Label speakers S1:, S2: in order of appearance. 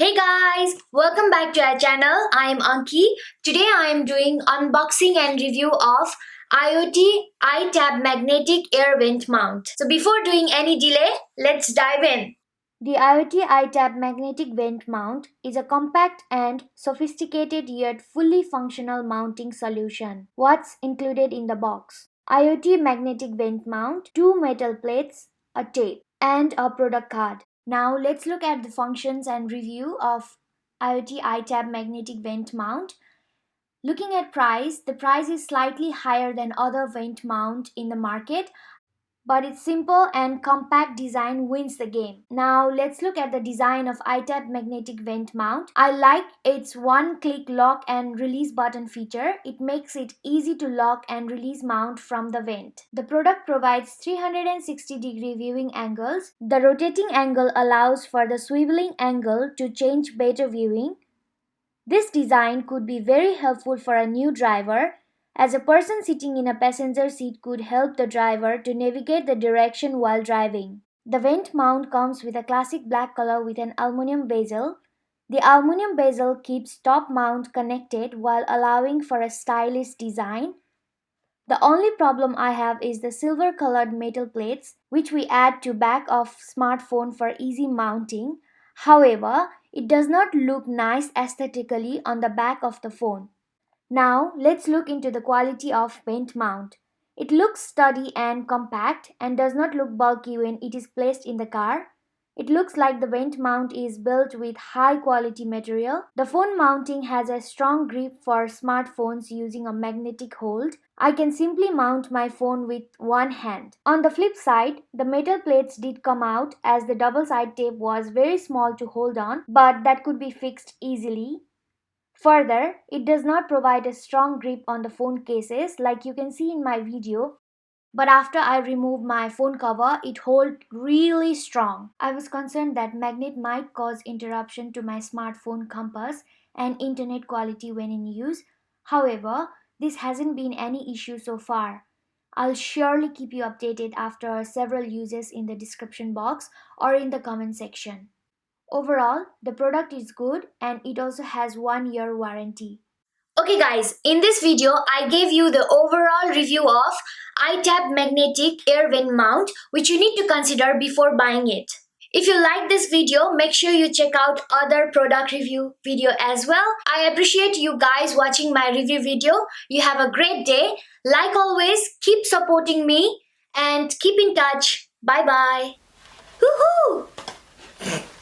S1: Hey guys, welcome back to our channel. I am Anki. Today I am doing unboxing and review of Iotte Itap magnetic air vent mount. So before doing any delay, let's dive in. The Iotte Itap magnetic vent mount is a compact and sophisticated yet fully functional mounting solution. What's included in the box? Iotte magnetic vent mount, two metal plates, a tape, and a product card. Now let's look at the functions and review of Iotte Itap magnetic vent mount. Looking at price, the price is slightly higher than other vent mount in the market, but its simple and compact design wins the game. Now let's look at the design of iTap magnetic vent mount. I like its one-click lock and release button feature. It makes it easy to lock and release mount from the vent. The product provides 360-degree viewing angles. The rotating angle allows for the swiveling angle to change better viewing. This design could be very helpful for a new driver, as a person sitting in a passenger seat could help the driver to navigate the direction while driving. The vent mount comes with a classic black color with an aluminum bezel. The aluminum bezel keeps top mount connected while allowing for a stylish design. The only problem I have is the silver colored metal plates, which we add to back of smartphone for easy mounting. However, it does not look nice aesthetically on the back of the phone. Now let's look into the quality of vent mount. It looks sturdy and compact and does not look bulky when it is placed in the car. It looks like the vent mount is built with high quality material. The phone mounting has a strong grip for smartphones using a magnetic hold. I can simply mount my phone with one hand. On the flip side, the metal plates did come out as the double side tape was very small to hold on, but that could be fixed easily. Further, it does not provide a strong grip on the phone cases like you can see in my video, but after I remove my phone cover, it holds really strong. I was concerned that magnet might cause interruption to my smartphone compass and internet quality when in use. However, this hasn't been any issue so far. I'll surely keep you updated after several uses in the description box or in the comment section. Overall, the product is good and it also has 1 year warranty. Okay guys, in this video I gave you the overall review of iTap magnetic air vent mount which you need to consider before buying it. If you like this video, make sure you check out other product review video as well. I appreciate you guys watching my review video. You have a great day. Like always, keep supporting me and keep in touch. Bye bye. Woohoo!